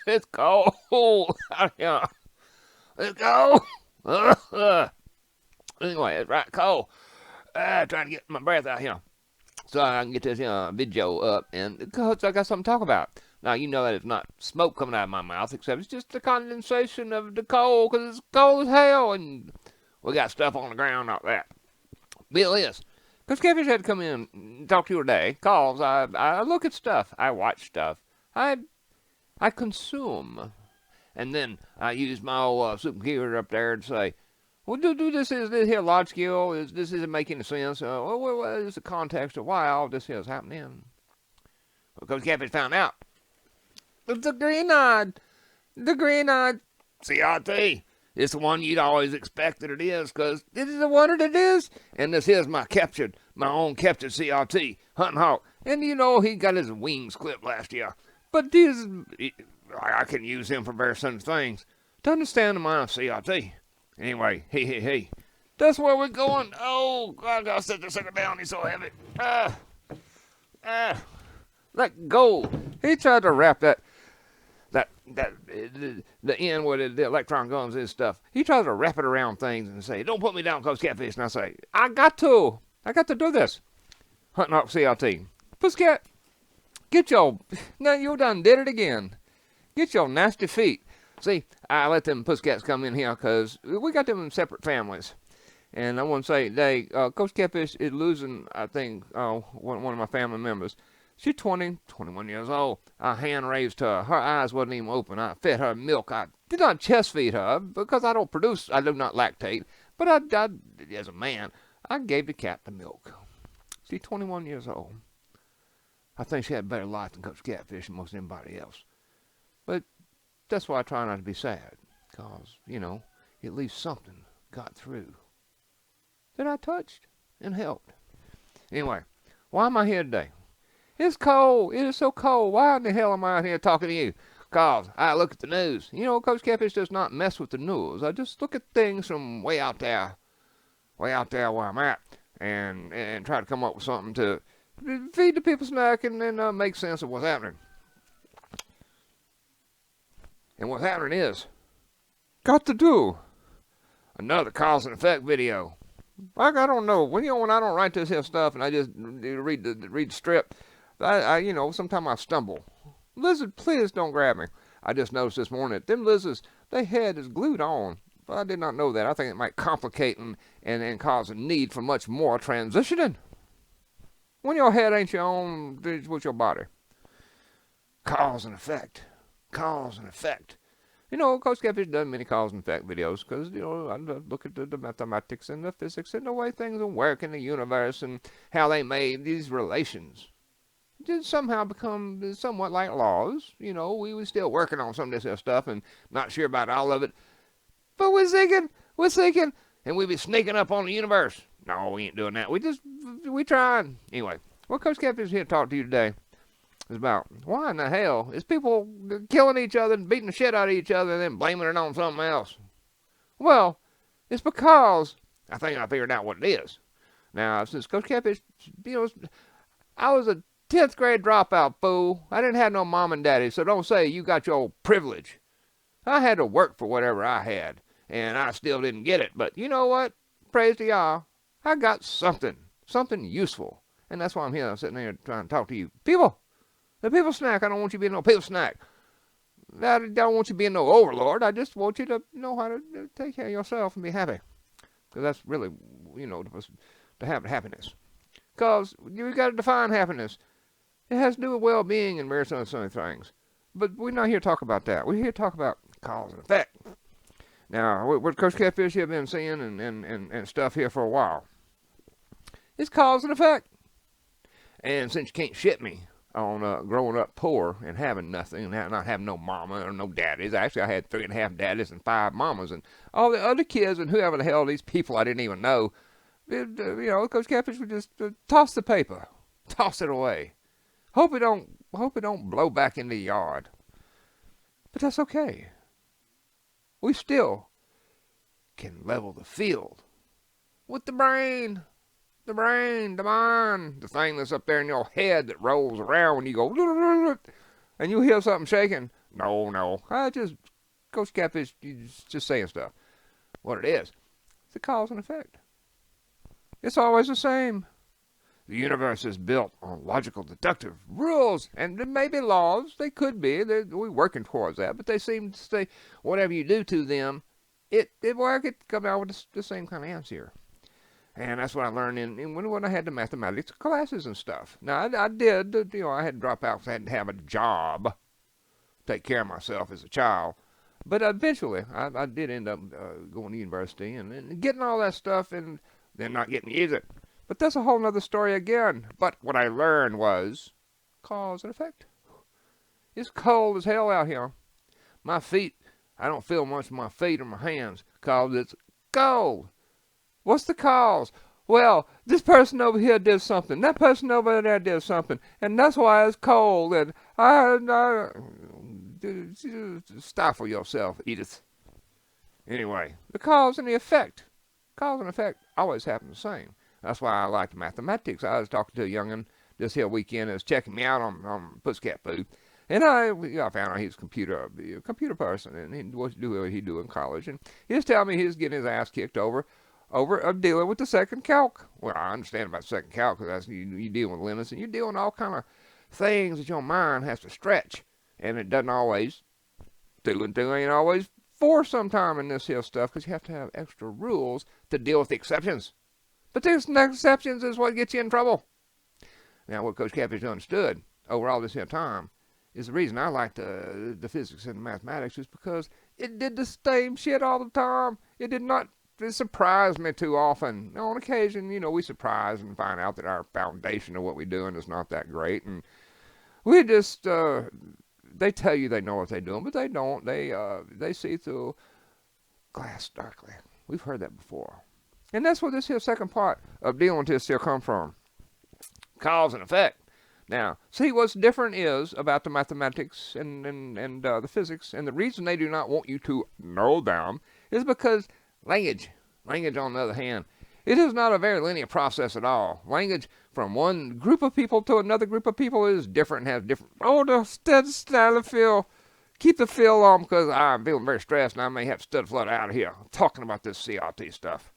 It's cold out here. It's cold. Anyway, it's right cold. Trying to get my breath out here so I can get this video up, and because I got something to talk about. Now, you know that it's not smoke coming out of my mouth, except it's just the condensation of the coal, because it's cold as hell, and we got stuff on the ground, not that. Bill is. Because Catfish had to come in and talk to you today, because I look at stuff, I watch stuff, I consume, and then I use my old supercomputer up there to say, well, do this is this here logical? Is this isn't making any sense? What is the context of why all this is happening? Because Catfish found out the green-eyed CRT. It's the one you'd always expect that it is, because it is the one that it is. And this is my own captured CRT, Hunting Hawk. And you know, he got his wings clipped last year. But I can use him for various things to understand the mind of CRT. Anyway, hey. That's where we're going. Oh, I gotta set this sucker down. He's so heavy. Let go. He tried to wrap the end where the electron guns and stuff. He tries to wrap it around things and say, "Don't put me down, Coach Catfish." And I say, I got to do this. Hunting Hawk CRT. Pussycat, now you done did it again. Get your nasty feet. See, I let them pussycats come in here because we got them in separate families. And I want to say, Coach Catfish is losing, I think, one of my family members. She's 21 years old. I hand raised her. Her eyes wasn't even open. I fed her milk. I did not chest feed her because I do not lactate. But I, as a man, I gave the cat the milk. She's 21 years old. I think she had a better life than Coach Catfish and most anybody else. But that's why I try not to be sad. Because, at least something got through that I touched and helped. Anyway, why am I here today? It's cold. It is so cold. Why in the hell am I out here talking to you? Because I look at the news. Coach Catfish does not mess with the news. I just look at things from way out there where I'm at, and try to come up with something to feed the people snack and then make sense of what's happening. And what's happening is, got to do another cause and effect video. I don't know. When I don't write this here stuff and I just read the strip, sometimes I stumble. Lizard, please don't grab me. I just noticed this morning that them lizards, their head is glued on. But I did not know that. I think it might complicate and cause a need for much more transitioning. When your head ain't your own, it's with your body. Cause and effect. Cause and effect. Coach Catfish done many cause and effect videos because, I look at the mathematics and the physics and the way things work in the universe and how they made these relations. Did somehow become somewhat like laws. We were still working on some of this stuff and not sure about all of it. But we're thinking, and we be sneaking up on the universe. No, we ain't doing that. We trying. Anyway, what Coach Catfish is here to talk to you today is about why in the hell is people killing each other and beating the shit out of each other and then blaming it on something else? Well, it's because I think I figured out what it is. Now, since Coach Catfish, I was a 10th grade dropout, fool. I didn't have no mom and daddy, so don't say you got your privilege. I had to work for whatever I had, and I still didn't get it. But you know what? Praise to y'all. I got something useful. And that's why I'm here sitting here trying to talk to you. People! The people snack. I don't want you being no people snack. I don't want you being no overlord. I just want you to know how to take care of yourself and be happy. Because that's really, to have happiness. Because you got to define happiness. It has to do with well-being and various other things. But we're not here to talk about that. We're here to talk about cause and effect. Now, what Coach Catfish have been seeing and stuff here for a while, it's cause and effect. And since you can't shit me on growing up poor and having nothing and not having no mama or no daddies. Actually, I had 3.5 daddies and 5 mamas and all the other kids and whoever the hell these people I didn't even know. Coach Catfish would just toss the paper, toss it away. Hope it don't blow back in the yard. But that's okay. We still can level the field with the brain. The brain, the mind, the thing that's up there in your head that rolls around when you go, and you hear something shaking. No. I just, Coach Catfish, just saying stuff. What it is, it's a cause and effect. It's always the same. The universe is built on logical, deductive rules, and there may be laws. They could be. We're working towards that, but they seem to say whatever you do to them, it come out with the same kind of answer. And that's what I learned when I had the mathematics classes and stuff. Now, I did, I had to drop out because I had to have a job, take care of myself as a child. But eventually, I did end up going to university and getting all that stuff and then not getting to use it. But that's a whole other story again. But what I learned was cause and effect. It's cold as hell out here. My feet, I don't feel much of my feet or my hands because it's cold. What's the cause? Well, this person over here did something. That person over there did something. And that's why it's cold. And stifle yourself, Edith. Anyway, the cause and the effect. Cause and effect always happen the same. That's why I like mathematics. I was talking to a young'un this here weekend that was checking me out on Pussycat Food. And I found out he's a computer person, and he what he do in college. And he was telling me he was getting his ass kicked over dealing with the second calc. Well, I understand about the second calc because you deal with limits, and you're dealing with all kind of things that your mind has to stretch. And it doesn't always ain't always force sometime in this here stuff because you have to have extra rules to deal with the exceptions. But these exceptions is what gets you in trouble. Now, what Coach Catfish understood over all this here time is the reason I like the physics and the mathematics is because it did the same shit all the time. It surprised me too often. On occasion, we surprise and find out that our foundation of what we're doing is not that great. And we just, they tell you they know what they're doing, but they don't. They see through glass darkly. We've heard that before. And that's where this here second part of dealing with this here come from. Cause and effect. Now, see what's different is about the mathematics and the physics, and the reason they do not want you to know them is because language, on the other hand, it is not a very linear process at all. Language from one group of people to another group of people is different and has different, the style of feel. Keep the feel on because I'm feeling very stressed and I may have to stutter flutter out of here talking about this CRT stuff.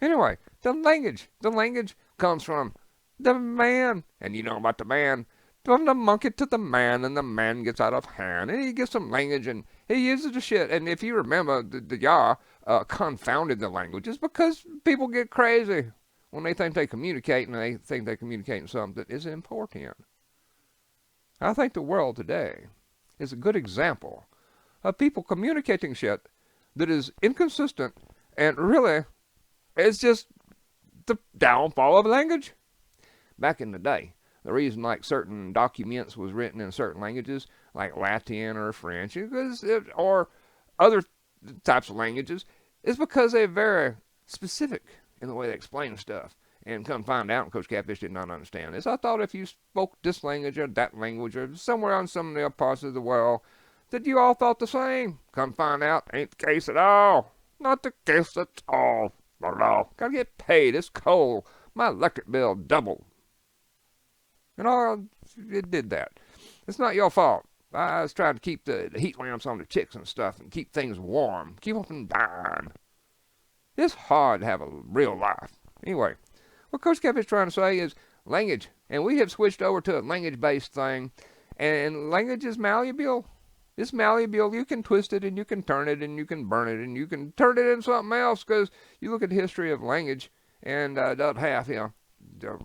Anyway, the language comes from the man, and you know about the man, from the monkey to the man, and the man gets out of hand, and he gets some language, and he uses the shit, and if you remember, the Yah confounded the languages because people get crazy when they think they communicate, and they think they're communicating something that is important. I think the world today is a good example of people communicating shit that is inconsistent, and really, it's just the downfall of language. Back in the day, the reason like certain documents was written in certain languages, like Latin or French, or other types of languages, is because they're very specific in the way they explain stuff. And come find out, Coach Catfish did not understand this. I thought if you spoke this language or that language or somewhere on some of the other parts of the world, that you all thought the same. Come find out, ain't the case at all. Not the case at all. Not at all. Gotta get paid. It's cold. My electric bill doubled. And it did that. It's not your fault. I was trying to keep the heat lamps on the chicks and stuff and keep things warm. Keep them from dying. It's hard to have a real life. Anyway, what Coach Cap is trying to say is language. And we have switched over to a language-based thing. And language is malleable. It's malleable. You can twist it and you can turn it and you can burn it and you can turn it into something else because you look at the history of language and the other half,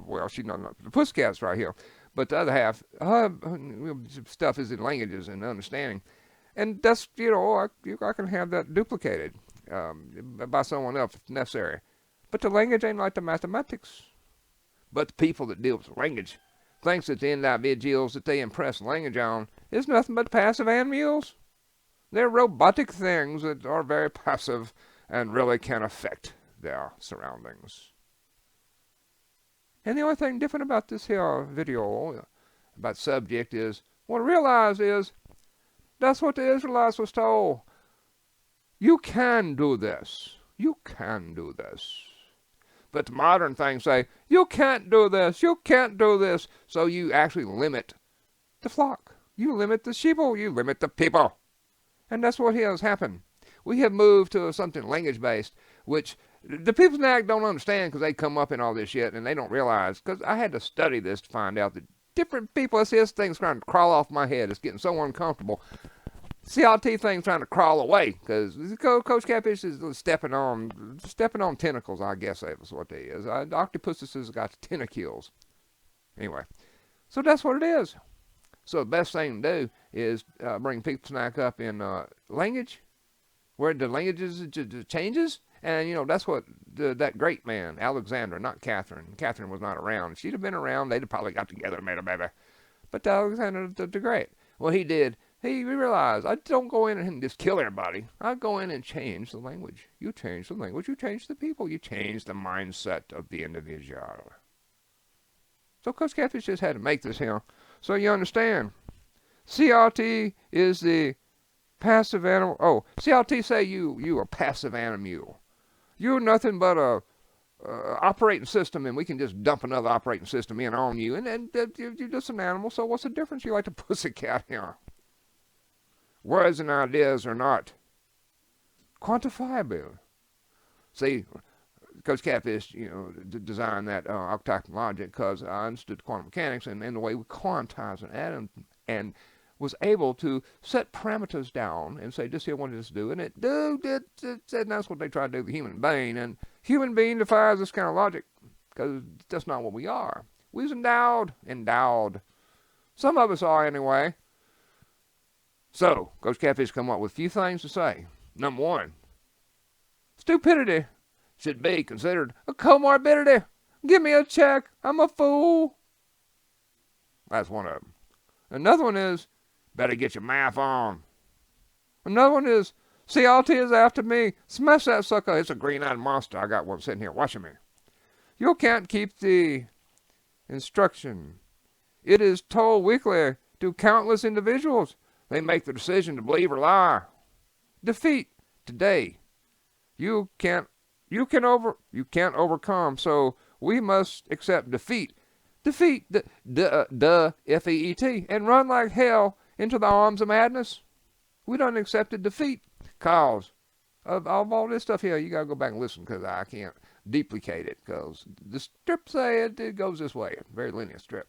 well, she's not the Pussycat's right here, but the other half, stuff is in languages and understanding. And that's, I can have that duplicated by someone else if necessary. But the language ain't like the mathematics. But the people that deal with language thinks that the individuals that they impress language on is nothing but passive animals. They're robotic things that are very passive and really can affect their surroundings. And the only thing different about this here video, about subject is, what I realize is, that's what the Israelites was told. You can do this. You can do this. But the modern things say, you can't do this. You can't do this. So you actually limit the flock. You limit the sheeple, you limit the people. And that's what has happened. We have moved to something language-based, which the people now don't understand because they come up in all this shit and they don't realize, because I had to study this to find out that different people, I see this thing's trying to crawl off my head. It's getting so uncomfortable. CLT thing's trying to crawl away because Coach Catfish is stepping on tentacles, I guess that's what they is. Octopuses has got tentacles. Anyway, so that's what it is. So the best thing to do is bring Pizza Snack up in language, where the languages changes. And, you know, that's what that great man, Alexandra, not Catherine. Catherine was not around. If she'd have been around, they'd have probably got together and made a baby. But Alexander the Great, what he did, he realized, I don't go in and just kill everybody. I go in and change the language. You change the language, you change the people, you change the mindset of the individual. So Coach Catfish just had to make this here. So you understand, CRT is the passive animal. Oh, CRT say you a passive animal. You're nothing but a operating system, and we can just dump another operating system in on you, and you're just an animal. So what's the difference? You like the pussycat here. Words and ideas are not quantifiable. See, Coach Catfish, you know, designed that octagonal logic because I understood quantum mechanics and the way we quantize an atom, and was able to set parameters down and say, this here what does do, and it and that's what they try to do with the human being. And human being defies this kind of logic because that's not what we are. We was endowed. Some of us are anyway. So, Coach Catfish come up with a few things to say. Number one, stupidity should be considered a comorbidity. Give me a check. I'm a fool. That's one of them. Another one is, better get your math on. Another one is, CLT is after me. Smash that sucker. It's a green-eyed monster. I got one sitting here watching me. You can't keep the instruction. It is told weekly to countless individuals. They make the decision to believe or lie. Defeat today. You can't overcome. So we must accept defeat. Defeat F-E-E-T, and run like hell into the arms of madness. We done accepted defeat. Cause of all this stuff here, you gotta go back and listen because I can't duplicate it because the strip say it goes this way. Very linear strip.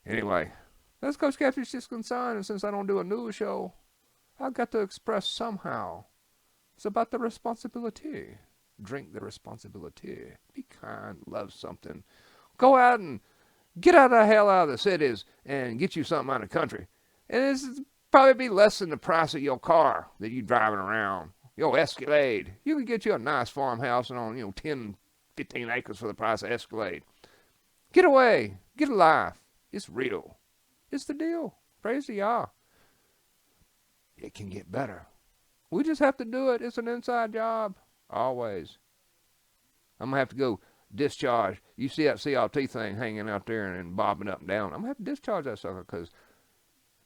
Anyway, that's Coach Catfish is concerned, and since I don't do a news show, I've got to express somehow. It's about the responsibility. Drink the responsibility. Be kind. Love something. Go out and get out of the hell out of the cities and get you something out of the country. And it's probably be less than the price of your car that you driving around. Your Escalade. You can get you a nice farmhouse and on, 10, 15 acres for the price of Escalade. Get away. Get a life. It's real. It's the deal. Praise to Yah. It can get better. We just have to do it. It's an inside job. Always. I'm going to have to go discharge. You see that CRT thing hanging out there and bobbing up and down. I'm going to have to discharge that sucker because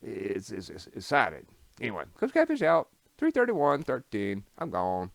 it's excited. Anyway, Coach Catfish out. 3:31:13. I'm gone.